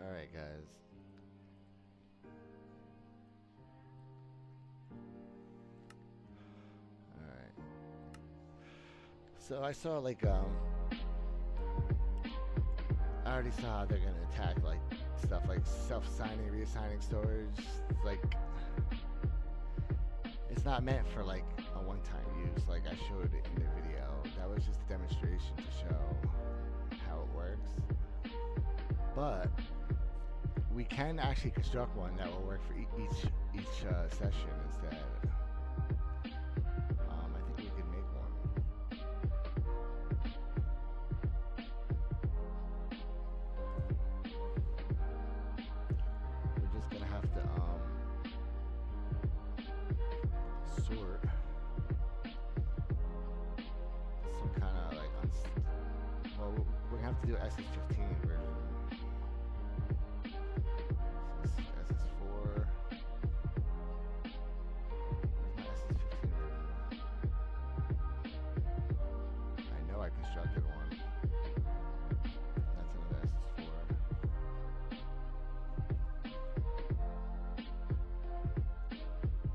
Alright, guys. Alright. So I saw I already saw how they're gonna attack like stuff like self-signing, reassigning storage. It's like it's not meant for like a one-time use. Like I showed it in the video. That was just a demonstration to show how it works. But we can actually construct one that will work for each session instead. I think we could make one. We're just gonna have to sort some kind of like well, we're gonna have to do SS15 version. SS4. Where's my SS15 version? I know I constructed one. That's another SS4.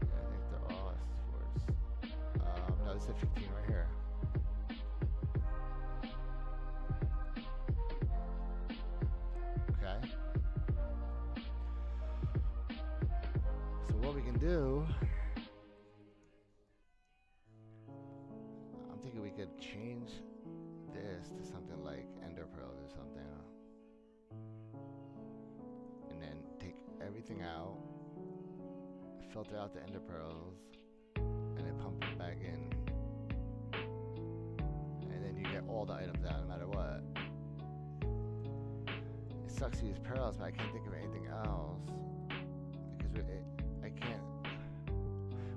Yeah, I think they're all SS4s. No, this is a 15 right here. Okay. So what we can do, I'm thinking we could change this to something like Ender Pearls or something, and then take everything out, filter out the Ender Pearls, and then pump them back in, and then you get all the items out no matter what. It sucks to use pearls, but I can't think of anything else because I can't.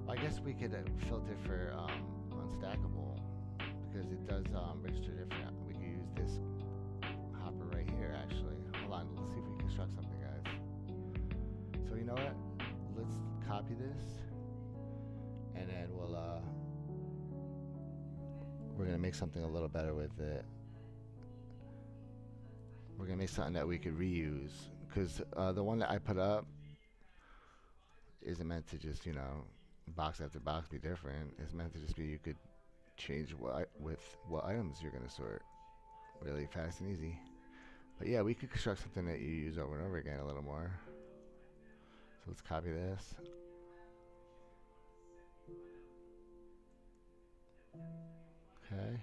Well, I guess we could filter for unstackable because it does register different. We could use this hopper right here actually. Hold on, let's see if we can construct something, guys. So you know what? Let's copy this, and then we're gonna make something a little better with it. We're gonna make something that we could reuse because the one that I put up isn't meant to just box after box be different. It's meant to just be you could change what items you're gonna sort really fast and easy. But yeah, we could construct something that you use over and over again a little more. So let's copy this. Okay.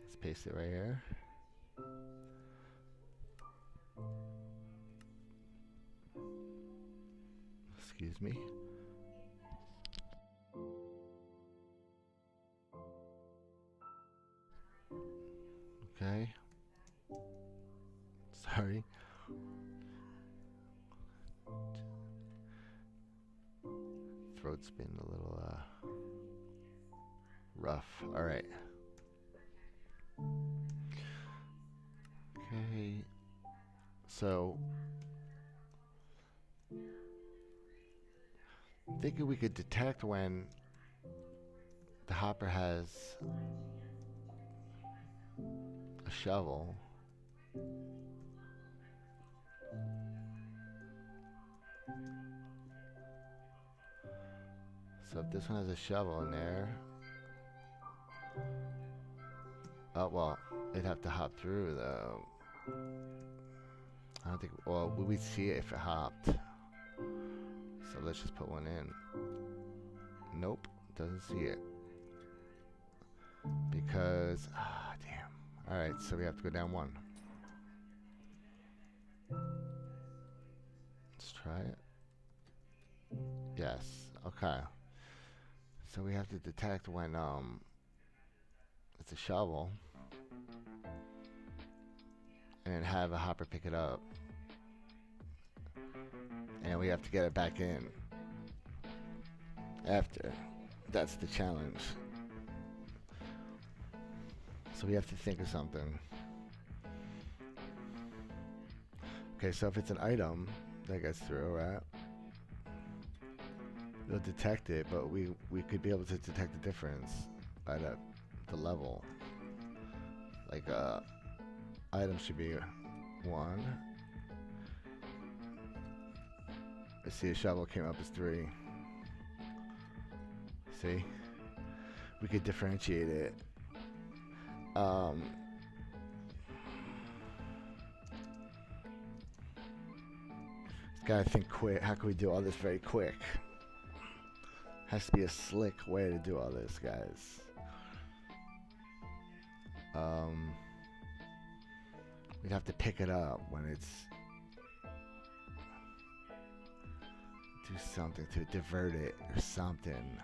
Let's paste it right here. Excuse me. Okay. Sorry. Throat's been a little rough. All right. Okay. So I'm thinking we could detect when the hopper has a shovel. So if this one has a shovel in there, oh well, it'd have to hop through though. I don't think, well, we'd see it if it hopped. So let's just put one in. Nope, doesn't see it. Because, damn. Alright, so we have to go down one. Let's try it. Yes, okay. So we have to detect when it's a shovel, and then have a hopper pick it up, and we have to get it back in after. That's the challenge. So we have to think of something. Okay, so if it's an item that gets through, right? It'll detect it, but we could be able to detect the difference by the level. Like item should be 1. I see a shovel came up as 3. See? We could differentiate it. Gotta think quick. How can we do all this very quick? Has to be a slick way to do all this, guys. We'd have to pick it up when it's do something to divert it or something.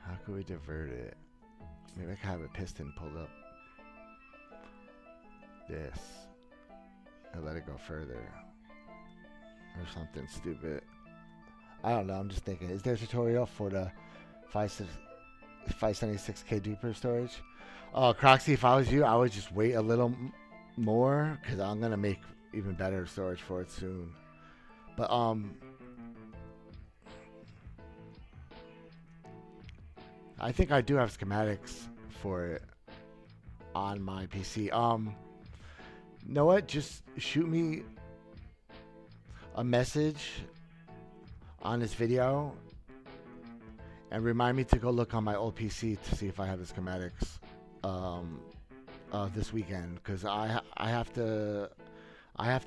How can we divert it? Maybe I can have a piston pulled up this and let it go further or something stupid. I don't know. I'm just thinking. Is there a tutorial for the 576K duper storage? Oh, Croxy, if I was you, I would just wait a little more because I'm gonna make even better storage for it soon. But I think I do have schematics for it on my PC. You know what? Just shoot me a message on this video and remind me to go look on my old PC to see if I have the schematics this weekend, because I have to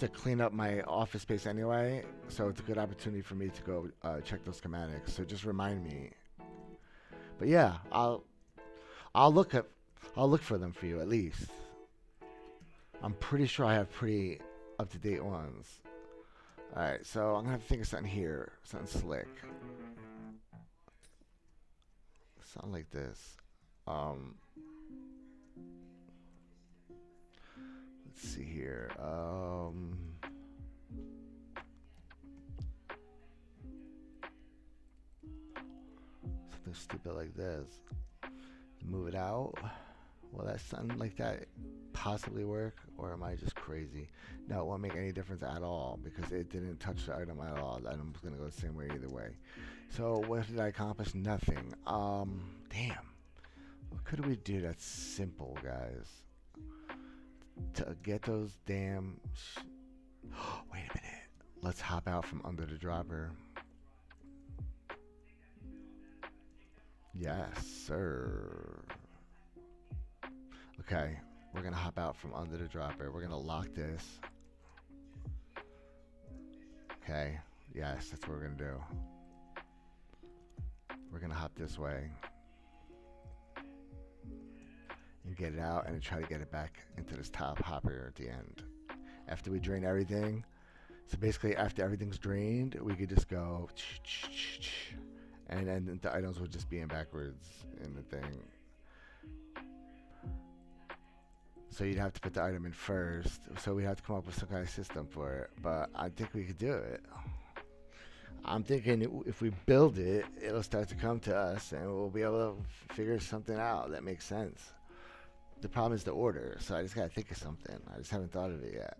clean up my office space anyway, so it's a good opportunity for me to go check those schematics. So just remind me. But yeah, I'll look for them for you at least. I'm pretty sure I have pretty up-to-date ones. All right, so I'm gonna have to think of something here, something slick. Something like this. Let's see here. Something stupid like this. Move it out. Will that something like that possibly work, or am I just crazy? No, it won't make any difference at all because it didn't touch the item at all. The item's gonna go the same way either way. So what did I accomplish? Nothing. Damn. What could we do that's simple, guys? To get those damn... Wait a minute. Let's hop out from under the dropper. Yes, sir. Okay, we're gonna hop out from under the dropper. We're gonna lock this. Okay, yes, that's what we're gonna do. We're gonna hop this way and get it out and try to get it back into this top hopper at the end. After we drain everything, so basically after everything's drained, we could just go and then the items will just be in backwards in the thing. So you'd have to put the item in first. So we have to come up with some kind of system for it. But I think we could do it. I'm thinking if we build it, it'll start to come to us and we'll be able to figure something out that makes sense. The problem is the order. So I just got to think of something. I just haven't thought of it yet.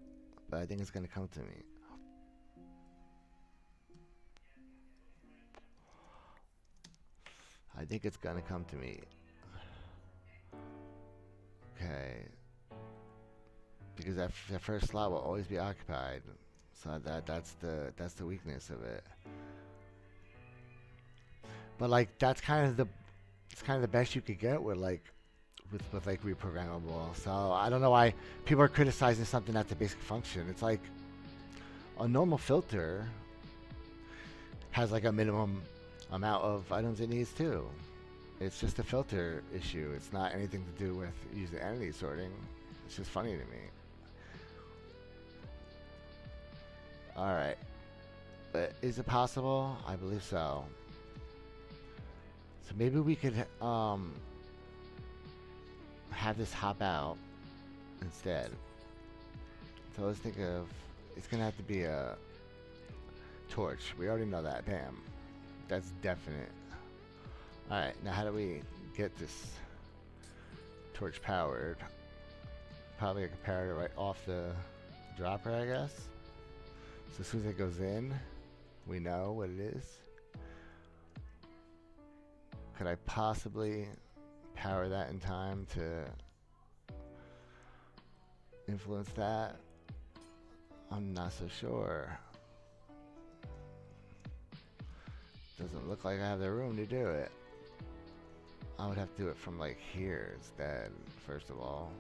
But I think it's going to come to me. I think it's going to come to me. Okay. Because that first slot will always be occupied, so that's the weakness of it. But like that's kind of the best you could get with like reprogrammable. So I don't know why people are criticizing something that's a basic function. It's like a normal filter has like a minimum amount of items it needs too. It's just a filter issue. It's not anything to do with using entity sorting. It's just funny to me. Alright. But is it possible? I believe so. So maybe we could have this hop out instead. So let's think of... It's going to have to be a torch. We already know that. Bam. That's definite. Alright, now how do we get this torch powered? Probably a comparator right off the dropper, I guess. So as soon as it goes in, we know what it is. Could I possibly power that in time to influence that? I'm not so sure. Doesn't look like I have the room to do it. I would have to do it from like here instead, first of all.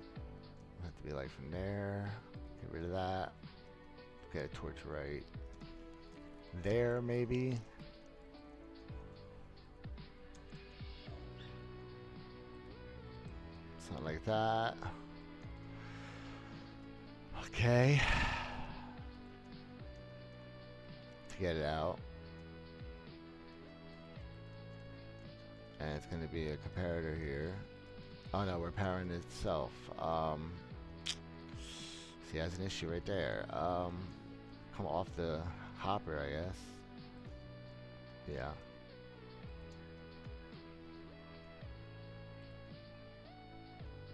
It'd have to be like from there. Get rid of that. Get a torch right there, maybe. Something like that. Okay. To get it out. And it's going to be a comparator here. Oh no, we're powering itself. See, has an issue right there. Come off the hopper, I guess. Yeah.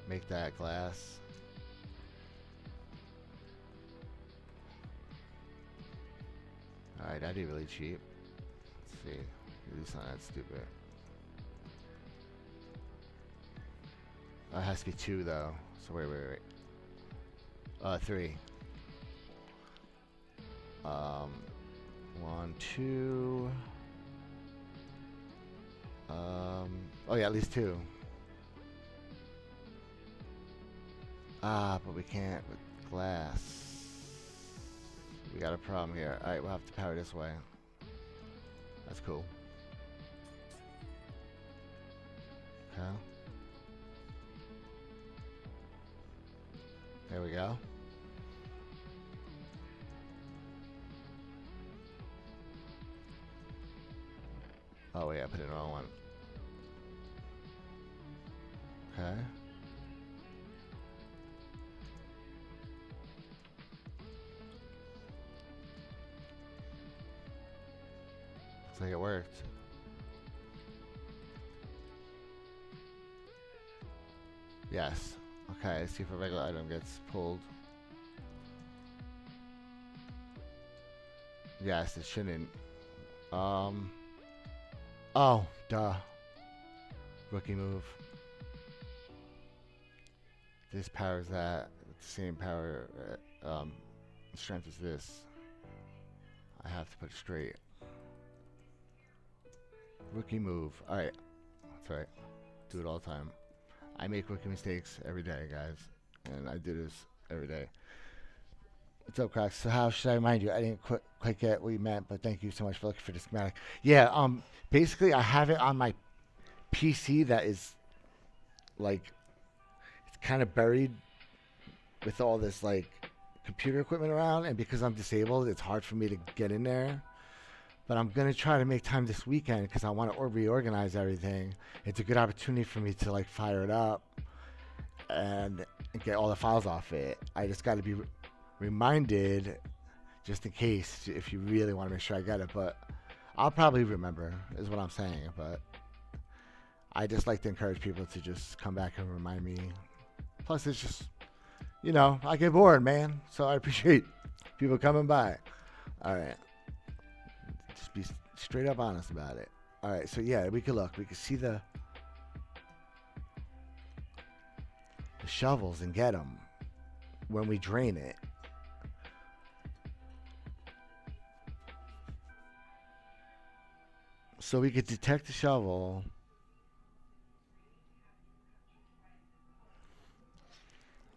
Make that glass. Alright, that'd be really cheap. Let's see. Do something that stupid. It has to be 2 though. So wait. 3. 1, 2. Oh yeah, at least 2. But we can't with glass. We got a problem here. Alright, we'll have to power this way. That's cool. Okay. There we go. Oh wait, I put it in the wrong one. Okay. Looks like it worked. Yes. Okay, let's see if a regular item gets pulled. Yes, it shouldn't. Oh, duh. Rookie move. This powers that. It's the same power, strength as this. I have to put it straight. Rookie move. Alright. That's right. Do it all the time. I make rookie mistakes every day, guys. And I do this every day. What's up, Crocs? So how should I remind you? I didn't quite get what you meant, but thank you so much for looking for the schematic. Yeah, basically I have it on my PC that is, like, it's kind of buried with all this, like, computer equipment around. And because I'm disabled, it's hard for me to get in there. But I'm going to try to make time this weekend because I want to reorganize everything. It's a good opportunity for me to like fire it up and get all the files off it. I just got to be reminded just in case if you really want to make sure I get it. But I'll probably remember is what I'm saying. But I just like to encourage people to just come back and remind me. Plus it's just, you know, I get bored, man. So I appreciate people coming by. All right. Just be straight up honest about it. All right, so yeah, we can look. We can see the shovels and get them when we drain it. So we could detect the shovel.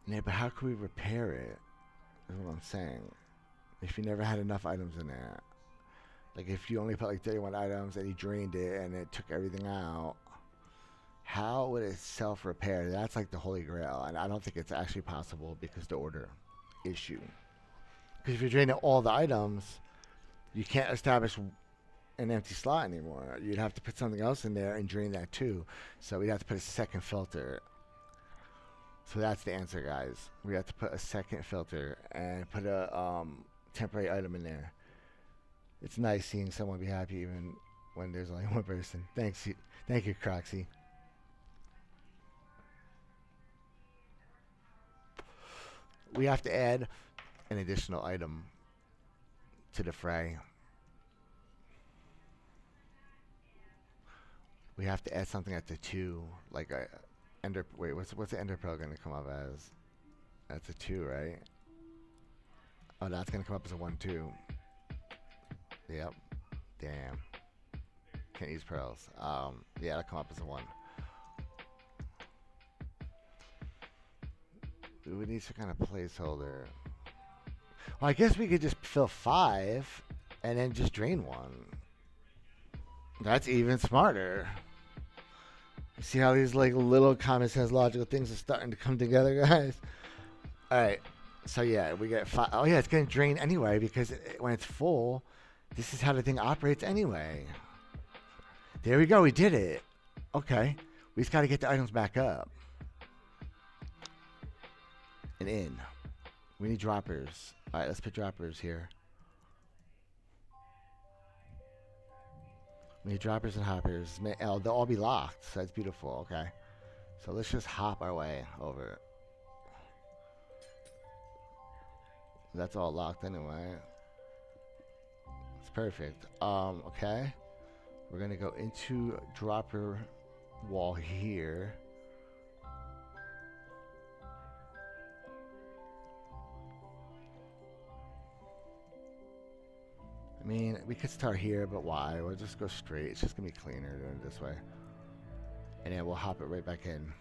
Yeah, but how can we repair it? Is what I'm saying. If you never had enough items in there. Like if you only put like 31 items and you drained it and it took everything out, how would it self-repair? That's like the holy grail, and I don't think it's actually possible because the order issue. Because if you're draining all the items, you can't establish an empty slot anymore. You'd have to put something else in there and drain that too. So we'd have to put a second filter. So that's the answer, guys. We have to put a second filter and put a temporary item in there. It's nice seeing someone be happy even when there's only one person. Thank you, Croxy. We have to add an additional item to the fray. we have to add something at the 2, like a ender. Wait, what's the ender pearl gonna come up as? That's a 2, right? Oh, that's gonna come up as a 1 too. Yep. Damn. Can't use pearls. Yeah, that'll come up as a 1. We would need some kind of placeholder. Well, I guess we could just fill 5 and then just drain 1. That's even smarter. See how these like little common sense logical things are starting to come together, guys? All right. So yeah, we get 5. Oh yeah, it's going to drain anyway because when it's full, this is how the thing operates anyway. There we go. We did it. Okay. We just got to get the items back up. And in. We need droppers. All right, let's put droppers here. We need droppers and hoppers. Oh, they'll all be locked. So that's beautiful. Okay. So let's just hop our way over. That's all locked anyway. It's perfect. Okay. We're going to go into dropper wall here. I mean, we could start here, but why? We'll just go straight. It's just going to be cleaner doing it this way. And then we'll hop it right back in.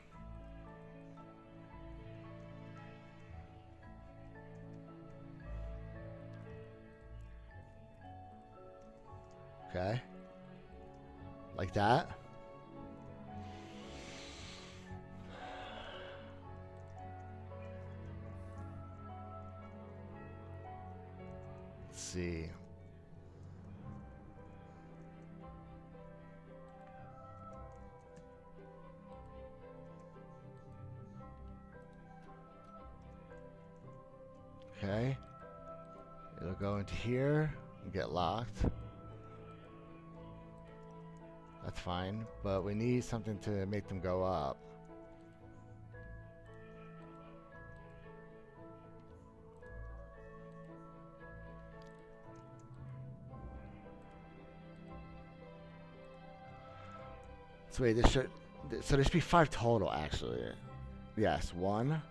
Okay. Like that. Let's see. Okay. It'll go into here and get locked. That's fine, but we need something to make them go up. So wait, this should, so there should be 5 total actually. Yes, 1,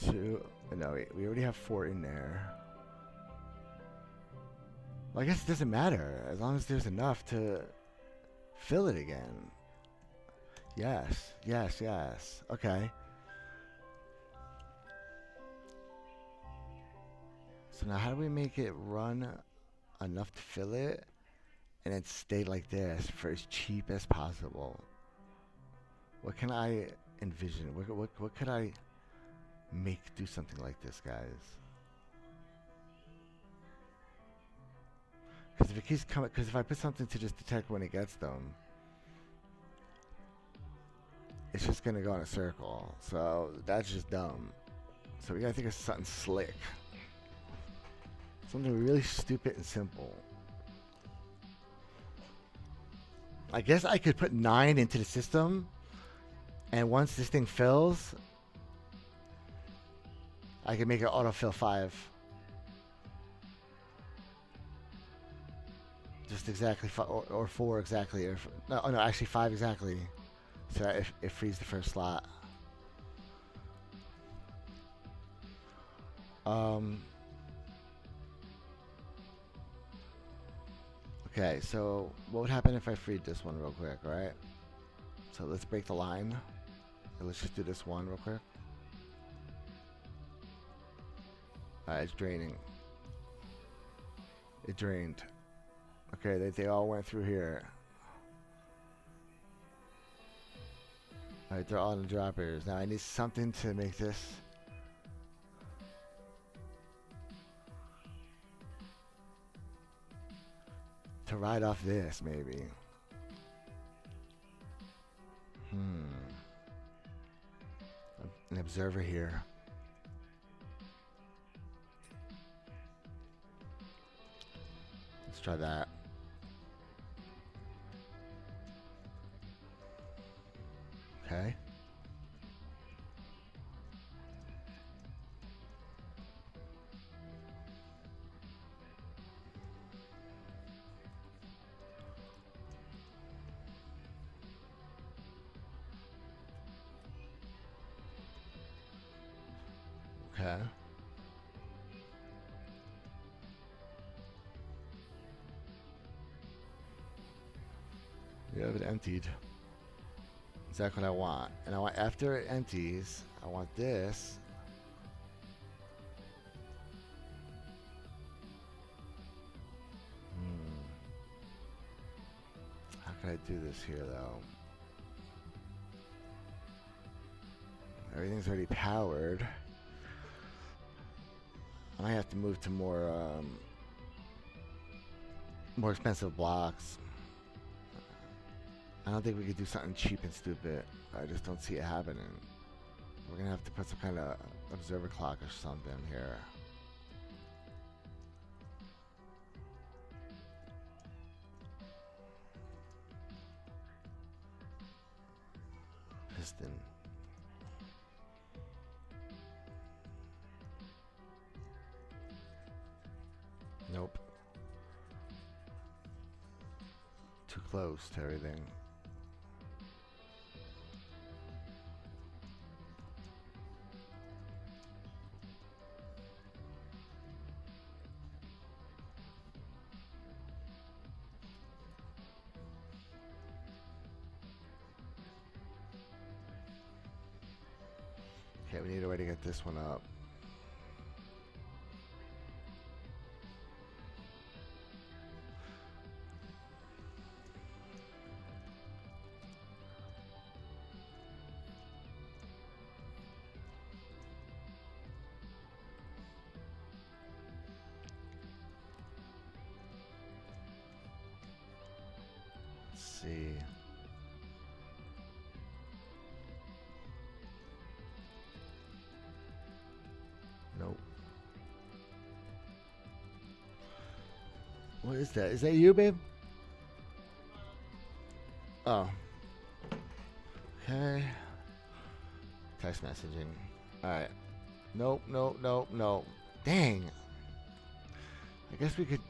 2, no wait, we already have 4 in there. Well, I guess it doesn't matter as long as there's enough to fill it again. Yes, yes, yes. Okay. So now how do we make it run enough to fill it and then stay like this for as cheap as possible? What can I envision? What could I make do something like this, guys? Because if it keeps coming, because if I put something to just detect when it gets them, it's just gonna go in a circle. So that's just dumb. So we gotta think of something slick, something really stupid and simple. I guess I could put 9 into the system, and once this thing fills, I can make it autofill 5. Just exactly 5, or 4 exactly, or no, oh no, actually 5 exactly. So it frees the first slot. Okay, so what would happen if I freed this one real quick, right? So let's break the line. And let's just do this one real quick. It's draining. It drained. Okay, they all went through here. Alright, they're all in the droppers. Now I need something to make this. To ride off this, maybe. An observer here. Let's try that. Okay. Okay. You have it emptied. Exactly what I want. And I want, after it empties, I want this. How can I do this here, though? Everything's already powered. I might have to move to more expensive blocks. I don't think we could do something cheap and stupid. I just don't see it happening. We're gonna have to put some kind of observer clock or something here. Piston. Nope. Too close to everything. Okay, we need a way to get this one up. Let's see. Nope. What is that? Is that you, babe? Oh. Okay. Text messaging. Alright. Nope, nope, nope, nope. Dang. I guess we could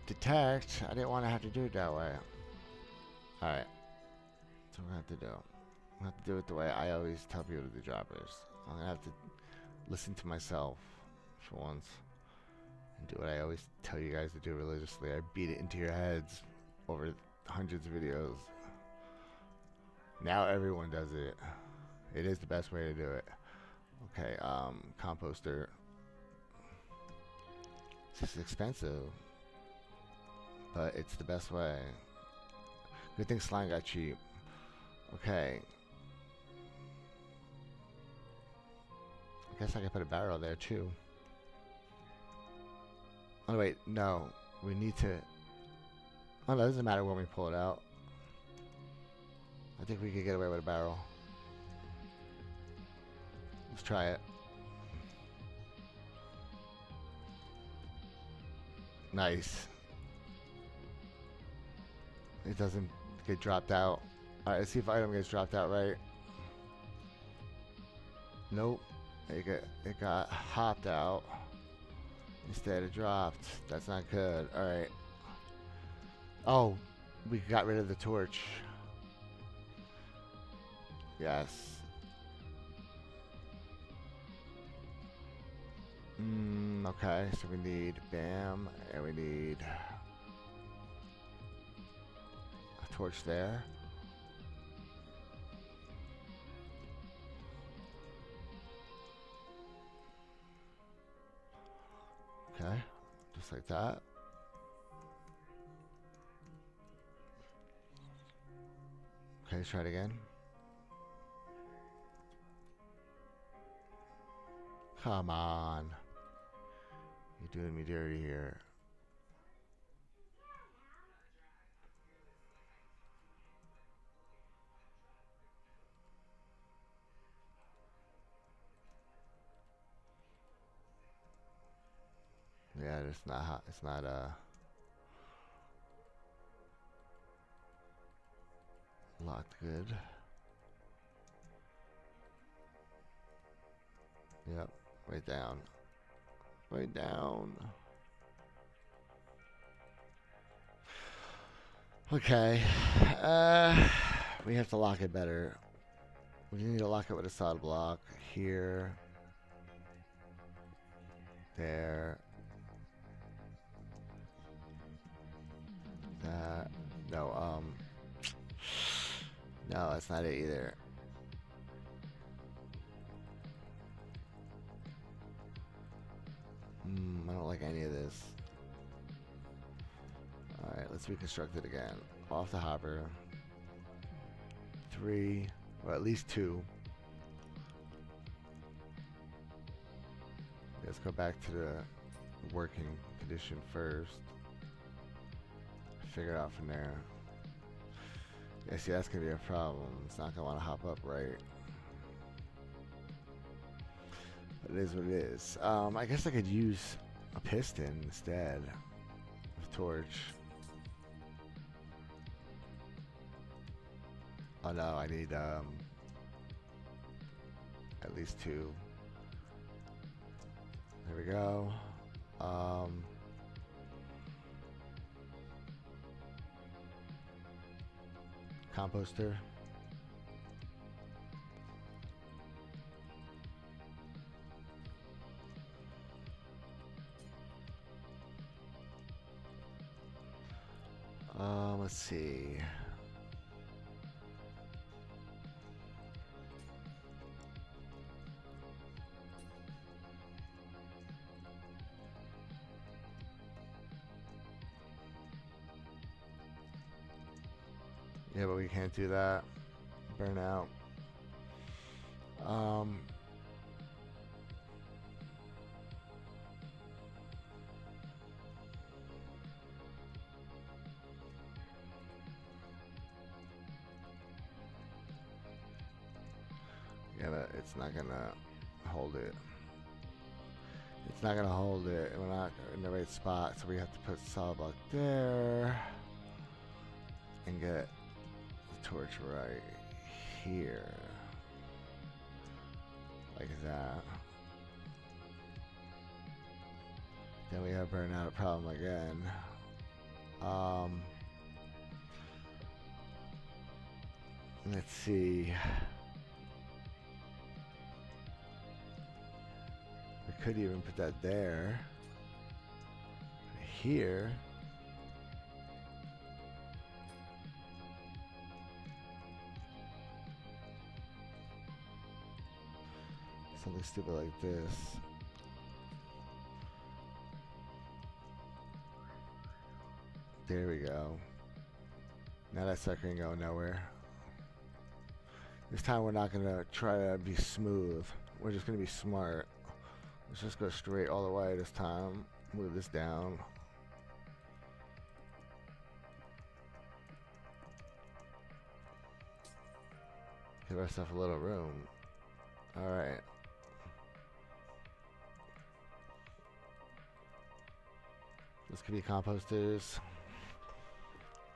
detect. I didn't want to have to do it that way. Alright. So we're going to have to do. I'm going to have to do it the way I always tell people to do droppers. I'm going to have to listen to myself for once. And do what I always tell you guys to do religiously. I beat it into your heads over hundreds of videos. Now everyone does it. It is the best way to do it. Okay, composter. This is expensive, but it's the best way. Good thing slime got cheap. Okay. I guess I could put a barrel there too. Oh wait, no. We need to... Oh no, it doesn't matter when we pull it out. I think we could get away with a barrel. Let's try it. Nice. It doesn't get dropped out. Alright, let's see if item gets dropped out right. Nope. It got hopped out. Instead it dropped. That's not good. Alright. Oh, we got rid of the torch. Yes. Okay, so we need BAM, and we need a torch there. Okay, just like that. Okay, let's try it again. Come on. You're doing me dirty here. Yeah, it's not hot. It's not locked good. Yep, right down. Right down. Okay. We have to lock it better. We need to lock it with a solid block here. there. That. No, no, that's not it either. I don't like any of this. Alright, let's reconstruct it again. Off the hopper. 3, or at least 2. Let's go back to the working condition first. Figure it out from there. Yeah, see, that's gonna be a problem. It's not gonna want to hop up right. But it is what it is. I guess I could use a piston instead of torch. Oh no, I need at least 2. There we go. Composter. Let's see. Yeah, but we can't do that. Burnout. Yeah, but it's not gonna hold it. It's not gonna hold it. We're not in the right spot, so we have to put solid block there and get the torch right here, like that. Then we have burnout problem again. Let's see. We could even put that there. Here. Something stupid like this. There we go. Now that sucker ain't going nowhere. This time we're not gonna try to be smooth. We're just gonna be smart. Let's just go straight all the way this time. Move this down. Give ourselves a little room. Alright. This could be composters.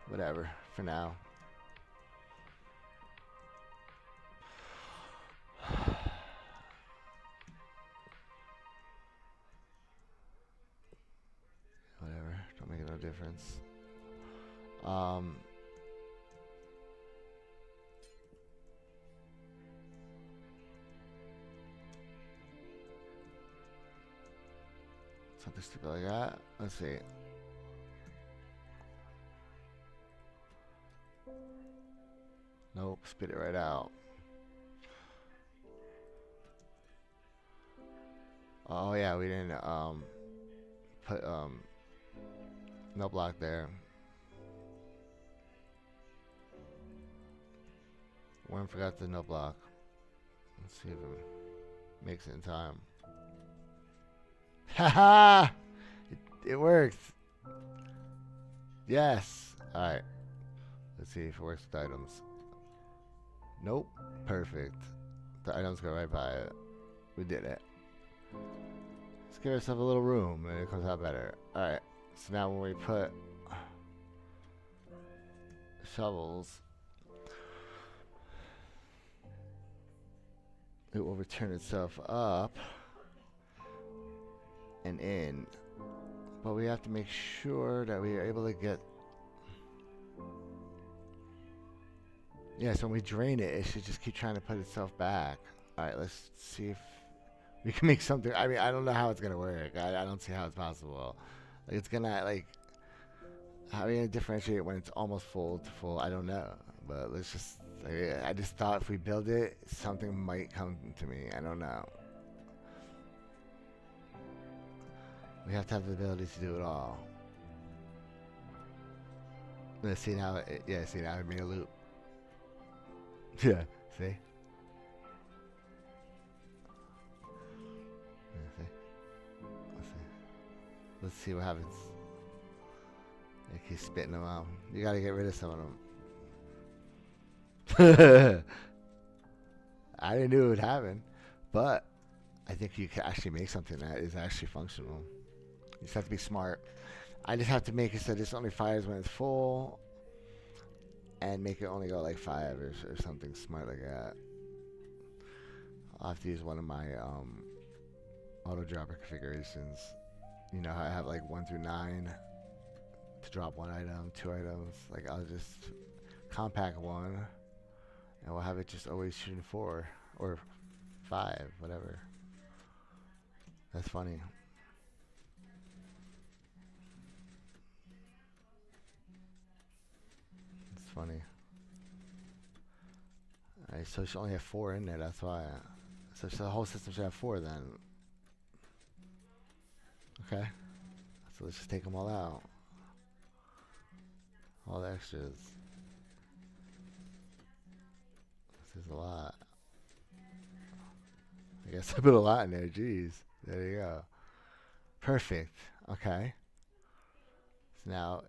Whatever, for now. Whatever, don't make no difference. Something stupid like that. Let's see. Nope, spit it right out. Oh yeah, we didn't put no block there. One forgot the no block. Let's see if it makes it in time. Haha! It worked. Yes. All right. Let's see if it works with items. Nope. Perfect. The items go right by it. We did it. Let's give ourselves a little room and it comes out better. Alright. So now when we put shovels, it will return itself up and in. But we have to make sure that we are able to get... Yeah, so when we drain it, it should just keep trying to put itself back. Alright, let's see if We can make something. I mean, I don't know how it's gonna work. I don't see how it's possible. Like, it's gonna like how are you gonna differentiate when it's almost full to full? I don't know. But let's just. I just thought if we build it, something might come to me. I don't know. We have to have the ability to do it all. Let's see now. Yeah, see now I made a loop. Yeah, see? Yeah, see? Let's see. Let's see what happens. I keep spitting them out. You gotta get rid of some of them. I didn't know it would happen, but I think you can actually make something that is actually functional. You just have to be smart. I just have to make it so this only fires when it's full, and make it only go like 5 or something smart like that. I'll have to use one of my auto dropper configurations. You know how I have like 1 through 9 to drop 1 item, 2 items. Like I'll just compact 1, and we'll have it just always shooting 4 or 5, whatever. That's funny. It's funny. Alright, so it should only have 4 in there, that's why. So the whole system should have 4 then. Okay. So let's just take them all out. All the extras. This is a lot. I guess I put a lot in there, jeez. There you go. Perfect. Okay. So now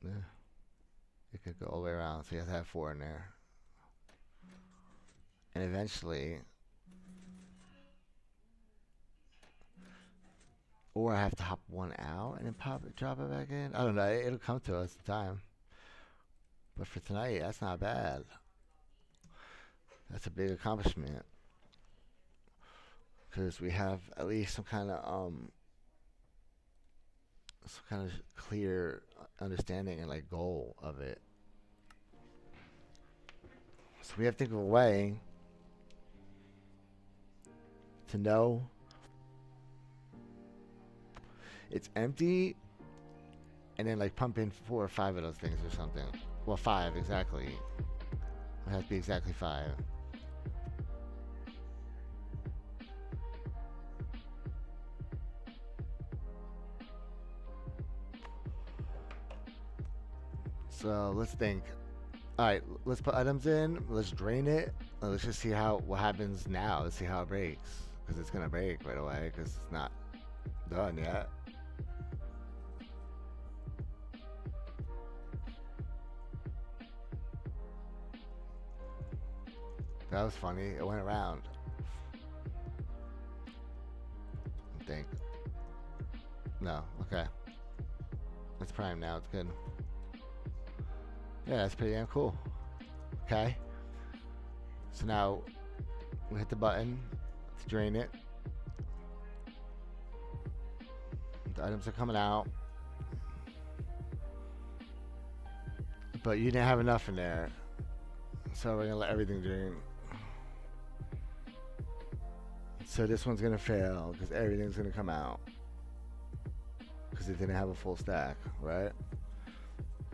yeah, it could go all the way around, so you have to have 4 in there. And eventually, or I have to hop 1 out and then drop it back in. I don't know. It'll come to us in time. But for tonight, that's not bad. That's a big accomplishment because we have at least some kind of clear understanding and like goal of it. So we have to think of a way to know it's empty, and then like pump in 4 or 5 of those things or something. Well, 5 exactly. It has to be exactly 5. So let's think. All right, let's put items in. Let's drain it. Let's just see what happens now. Let's see how it breaks, because it's gonna break right away because it's not done yet. That was funny. It went around. I think. No. Okay. It's prime now. It's good. Yeah, that's pretty damn cool. Okay. So now we hit the button to drain it. The items are coming out. But you didn't have enough in there. So we're going to let everything drain. So this one's going to fail because everything's going to come out. Because it didn't have a full stack, right?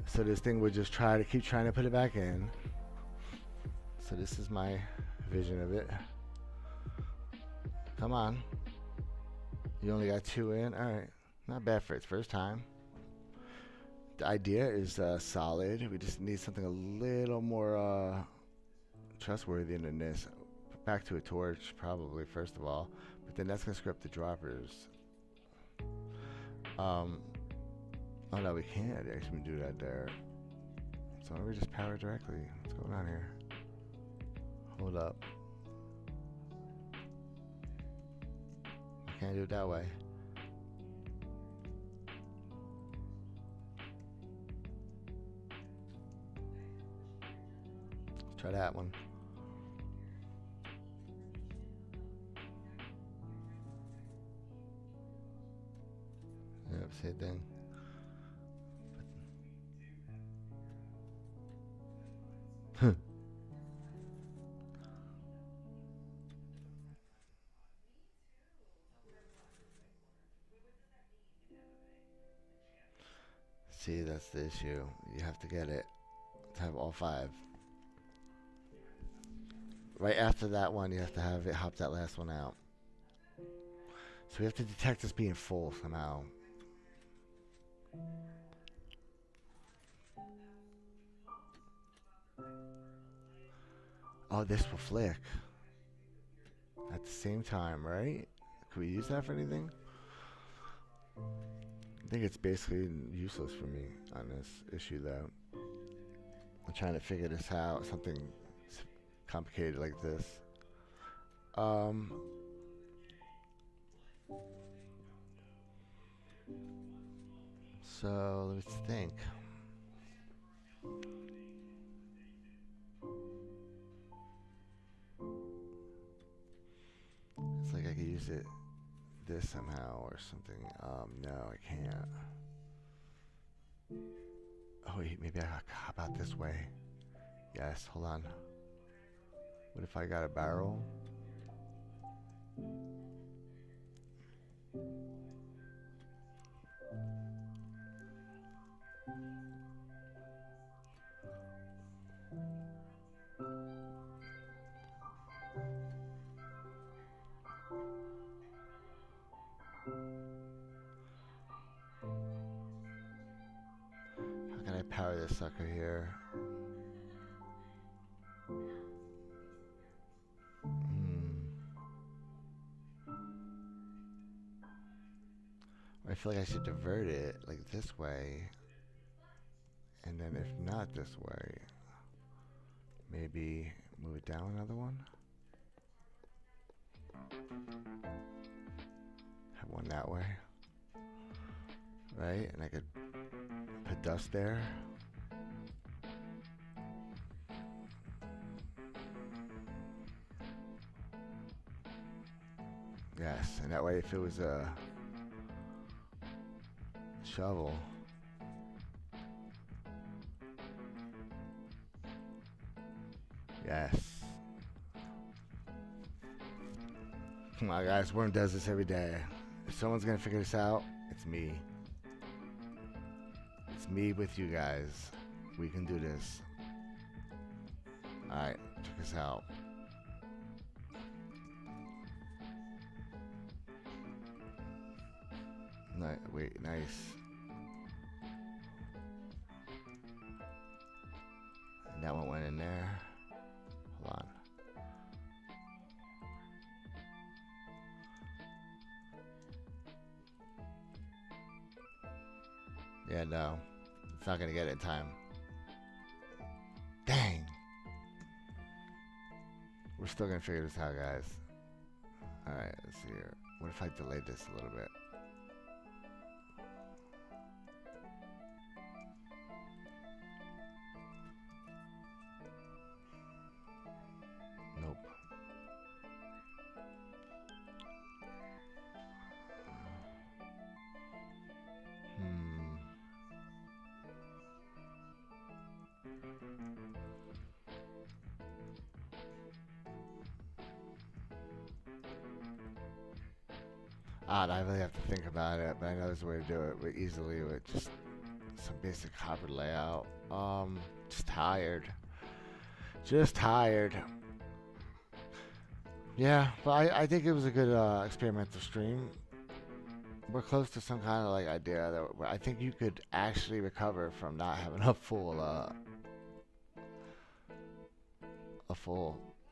So this thing would just keep trying to put it back in. So this is my vision of it. Come on. You only got 2 in. All right. Not bad for its first time. The idea is solid. We just need something a little more trustworthy than this. Back to a torch, probably, first of all. But then that's going to screw up the droppers. Oh no, we can't actually do that there. So why don't we just power directly? What's going on here? Hold up. I can't do it that way. Let's try that one. Yep, same thing. See, that's the issue. You have to get it to have all 5. Right after that one, you have to have it hop that last one out. So we have to detect this being full somehow. Oh, this will flick at the same time, right? Could we use that for anything? I think it's basically useless for me on this issue, though. I'm trying to figure this out. Something complicated like this. So let's think. It's like I could use it this somehow or something. No, I can't. Oh wait, maybe I hop out this way. Yes, hold on. What if I got a barrel? How can I power this sucker here? I feel like I should divert it like this way. And then if not this way, maybe move it down another one. Have one that way. Right? And I could put dust there. Yes, and that way if it was a shovel, yes. Come on guys, Worm does this every day. If someone's gonna figure this out, it's me. It's me with you guys. We can do this. Alright, check this out. Wait, nice. And that one went in there. Hold on. Yeah, no. It's not gonna get it in time. Dang. We're still gonna figure this out, guys. Alright, let's see here. What if I delayed this a little bit? Nope. Odd, I really have to think about it, but I know there's a way to do it easily with just some basic copper layout. Just tired. Just tired. Yeah, but I think it was a good experimental stream. We're close to some kind of like idea that I think you could actually recover from not having a full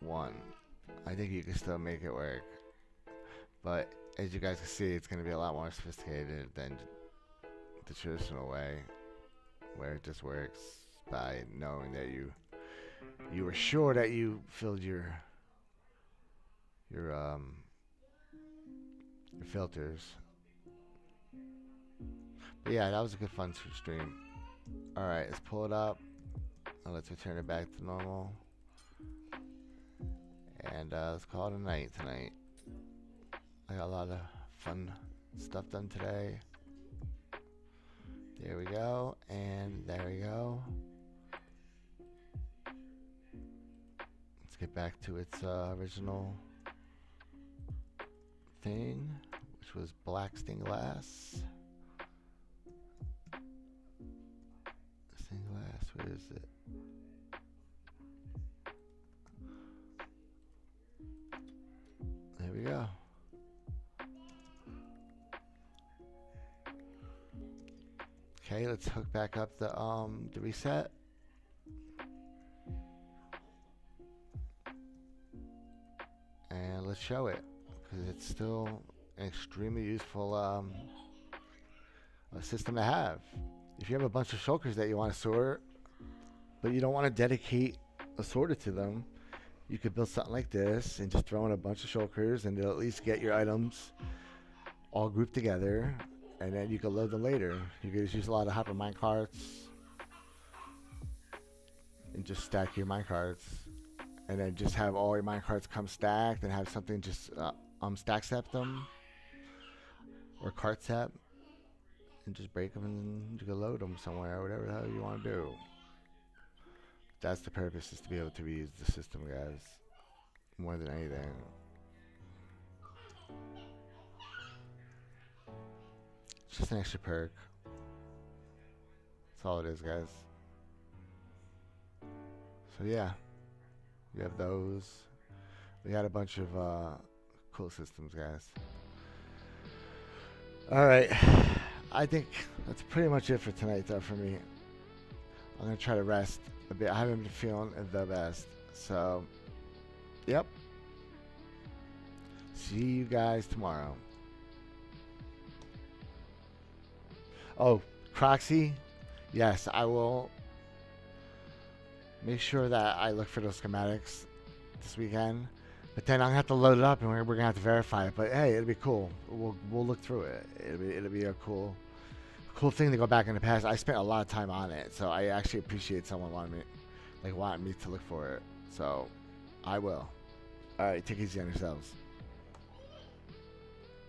one. I think you can still make it work, but as you guys can see, it's going to be a lot more sophisticated than the traditional way, where it just works by knowing that you were sure that you filled your filters. But yeah, that was a good fun stream. All right, let's pull it up and let's return it back to normal. And let's call it a night tonight. I got a lot of fun stuff done today. There we go, and there we go. back to its original thing, which was black stained glass. Stained glass, where is it? There we go. Okay, let's hook back up the reset. And let's show it, because it's still an extremely useful system to have. If you have a bunch of shulkers that you want to sort, but you don't want to dedicate a sorter to them, you could build something like this and just throw in a bunch of shulkers, and it'll at least get your items all grouped together, and then you can load them later. You can just use a lot of hopper minecarts and just stack your minecarts, and then just have all your minecarts come stacked, and have something just stack set them or cart set, and just break them, and you can load them somewhere or whatever the hell you want to do. That's the purpose, is to be able to reuse the system, guys, more than anything. It's just an extra perk. That's all it is, guys. So yeah, we have those. We got a bunch of cool systems, guys. Alright, I think that's pretty much it for tonight, though, for me. I'm going to try to rest a bit. I haven't been feeling the best. So, yep. See you guys tomorrow. Oh, Croxy? Yes, I will make sure that I look for those schematics this weekend. But then I'm going to have to load it up, and we're going to have to verify it. But hey, it'll be cool. We'll look through it. It'll be a cool thing to go back in the past. I spent a lot of time on it, so I actually appreciate someone wanting me to look for it. So I will. All right, take it easy on yourselves.